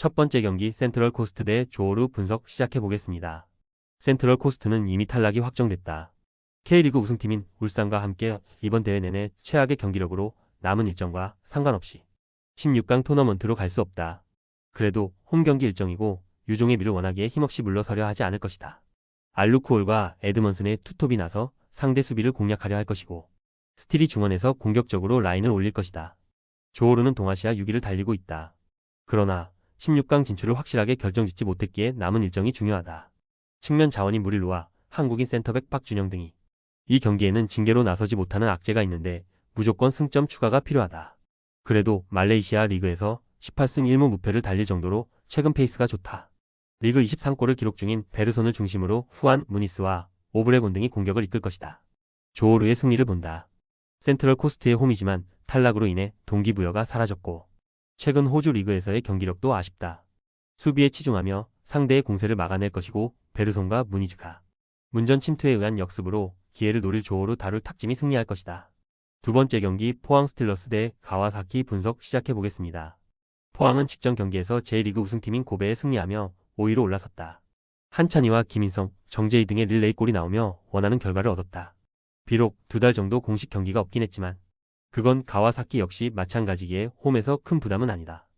첫 번째 경기 센트럴 코스트 대 조호르 분석 시작해보겠습니다. 센트럴 코스트는 이미 탈락이 확정됐다. K리그 우승팀인 울산과 함께 이번 대회 내내 최악의 경기력으로 남은 일정과 상관없이 16강 토너먼트로 갈 수 없다. 그래도 홈 경기 일정이고 유종의 미를 원하기에 힘없이 물러서려 하지 않을 것이다. 알루쿠올과 에드먼슨의 투톱이 나서 상대 수비를 공략하려 할 것이고 스틸이 중원에서 공격적으로 라인을 올릴 것이다. 조호르는 동아시아 6위를 달리고 있다. 그러나 16강 진출을 확실하게 결정짓지 못했기에 남은 일정이 중요하다. 측면 자원인 무릴로와 한국인 센터백 박준영 등이 이 경기에는 징계로 나서지 못하는 악재가 있는데 무조건 승점 추가가 필요하다. 그래도 말레이시아 리그에서 18승 1무 무패를 달릴 정도로 최근 페이스가 좋다. 리그 23골을 기록 중인 베르손을 중심으로 후안 무니스와 오브레곤 등이 공격을 이끌 것이다. 조호르의 승리를 본다. 센트럴 코스트의 홈이지만 탈락으로 인해 동기부여가 사라졌고 최근 호주 리그에서의 경기력도 아쉽다. 수비에 치중하며 상대의 공세를 막아낼 것이고 베르손과 무니즈가 문전 침투에 의한 역습으로 기회를 노릴 조호르 다룰 탁짐이 승리할 것이다. 두 번째 경기 포항 스틸러스 대 가와사키 분석 시작해보겠습니다. 포항은 직전 경기에서 제1리그 우승팀인 고베에 승리하며 5위로 올라섰다. 한찬희와 김인성, 정재희 등의 릴레이 골이 나오며 원하는 결과를 얻었다. 비록 2달 정도 공식 경기가 없긴 했지만 그건 가와사키 역시 마찬가지기에 홈에서 큰 부담은 아니다.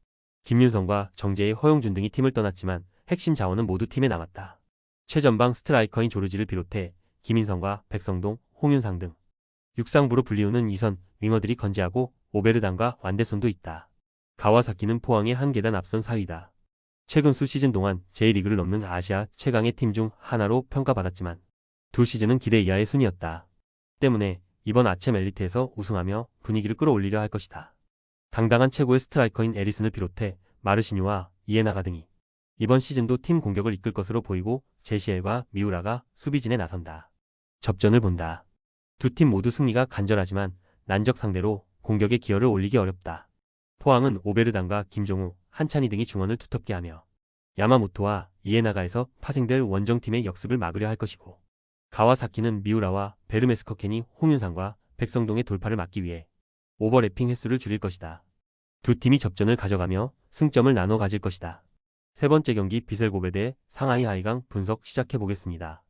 김윤성과 정재희, 허용준 등이 팀을 떠났지만 핵심 자원은 모두 팀에 남았다. 최전방 스트라이커인 조르지를 비롯해 김인성과 백성동, 홍윤상 등 육상부로 불리우는 이선 윙어들이 건재하고 오베르단과 완대손도 있다. 가와사키는 포항의 한 계단 앞선 4위다. 최근 수 시즌 동안 제1리그를 넘는 아시아 최강의 팀 중 하나로 평가받았지만 두 시즌은 기대 이하의 순위였다. 때문에 이번 아챔 엘리트에서 우승하며 분위기를 끌어올리려 할 것이다. 당당한 최고의 스트라이커인 에리슨을 비롯해 마르시뉴와 이에나가 등이 이번 시즌도 팀 공격을 이끌 것으로 보이고 제시엘과 미우라가 수비진에 나선다. 접전을 본다. 두 팀 모두 승리가 간절하지만 난적 상대로 공격의 기여를 올리기 어렵다. 포항은 오베르단과 김종우, 한찬희 등이 중원을 두텁게 하며 야마모토와 이에나가에서 파생될 원정팀의 역습을 막으려 할 것이고 가와사키는 미우라와 베르메스커켄이 홍윤상과 백성동의 돌파를 막기 위해 오버래핑 횟수를 줄일 것이다. 두 팀이 접전을 가져가며 승점을 나눠 가질 것이다. 세 번째 경기 비셀 고베 대 상하이 하이강 분석 시작해보겠습니다.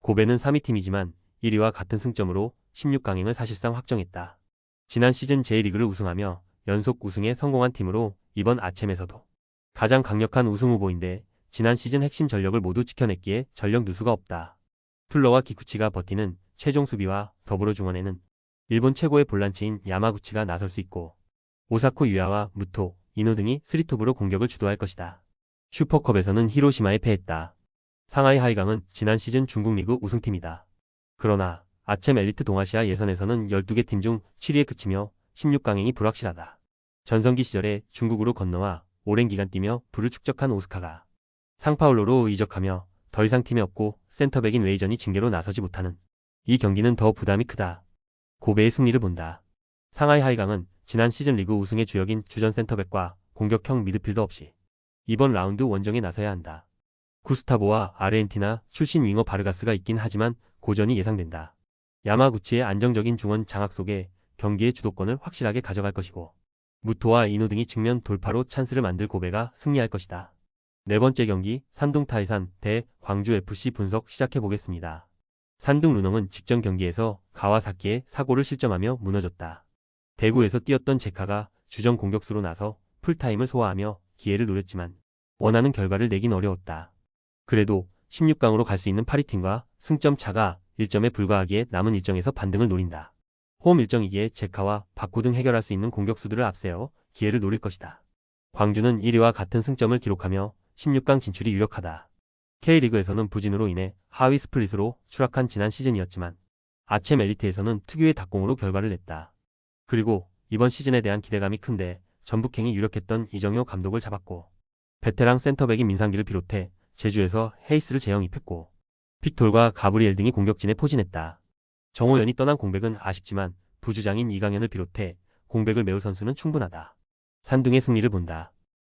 고베는 3위 팀이지만 1위와 같은 승점으로 16강행을 사실상 확정했다. 지난 시즌 제1리그를 우승하며 연속 우승에 성공한 팀으로 이번 아챔에서도 가장 강력한 우승 후보인데 지난 시즌 핵심 전력을 모두 지켜냈기에 전력 누수가 없다. 툴러와 기쿠치가 버티는 최종 수비와 더불어 중원에는 일본 최고의 볼란치인 야마구치가 나설 수 있고 오사코 유야와 무토, 이노 등이 3톱으로 공격을 주도할 것이다. 슈퍼컵에서는 히로시마에 패했다. 상하이 하이강은 지난 시즌 중국 리그 우승팀이다. 그러나 아챔 엘리트 동아시아 예선에서는 12개 팀 중 7위에 그치며 16강행이 불확실하다. 전성기 시절에 중국으로 건너와 오랜 기간 뛰며 부를 축적한 오스카가 상파울로로 이적하며 더 이상 팀에 없고 센터백인 웨이전이 징계로 나서지 못하는 이 경기는 더 부담이 크다. 고베의 승리를 본다. 상하이 하이강은 지난 시즌 리그 우승의 주역인 주전 센터백과 공격형 미드필더 없이 이번 라운드 원정에 나서야 한다. 구스타보와 아르헨티나 출신 윙어 바르가스가 있긴 하지만 고전이 예상된다. 야마구치의 안정적인 중원 장악 속에 경기의 주도권을 확실하게 가져갈 것이고 무토와 이노 등이 측면 돌파로 찬스를 만들 고베가 승리할 것이다. 네 번째 경기 산둥 타이산 대 광주FC 분석 시작해보겠습니다. 산둥 루농은 직전 경기에서 가와사키의 사고를 실점하며 무너졌다. 대구에서 뛰었던 제카가 주전 공격수로 나서 풀타임을 소화하며 기회를 노렸지만 원하는 결과를 내긴 어려웠다. 그래도 16강으로 갈 수 있는 파리팀과 승점 차가 1점에 불과하기에 남은 일정에서 반등을 노린다. 홈 일정이기에 제카와 바쿠 등 해결할 수 있는 공격수들을 앞세워 기회를 노릴 것이다. 광주는 1위와 같은 승점을 기록하며 16강 진출이 유력하다. K리그에서는 부진으로 인해 하위 스플릿으로 추락한 지난 시즌이었지만 아챔 엘리트에서는 특유의 đặc 공으로 결과를 냈다. 그리고 이번 시즌에 대한 기대감이 큰데 전북행이 유력했던 이정효 감독을 잡았고 베테랑 센터백인 민상기를 비롯해 제주에서 헤이스를 재영입했고 픽톨과 가브리엘 등이 공격진에 포진했다. 정호연이 떠난 공백은 아쉽지만 부주장인 이강현을 비롯해 공백을 메울 선수는 충분하다. 산둥의 승리를 본다.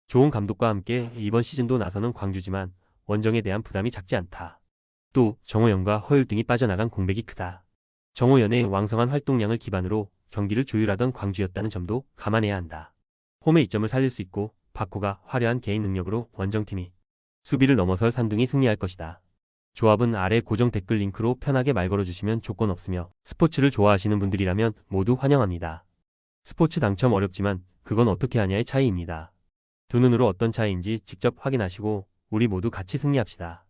좋은 감독과 함께 이번 시즌도 나서는 광주지만 원정에 대한 부담이 작지 않다. 또 정호연과 허율 등이 빠져나간 공백이 크다. 정호연의 왕성한 활동량을 기반으로 경기를 조율하던 광주였다는 점도 감안해야 한다. 홈의 이점을 살릴 수 있고 바코가 화려한 개인 능력으로 원정팀이 수비를 넘어설 산둥이 승리할 것이다. 조합은 아래 고정 댓글 링크로 편하게 말 걸어주시면 조건 없으며 스포츠를 좋아하시는 분들이라면 모두 환영합니다. 스포츠 당첨 어렵지만 그건 어떻게 하냐의 차이입니다. 두 눈으로 어떤 차이인지 직접 확인하시고 우리 모두 같이 승리합시다.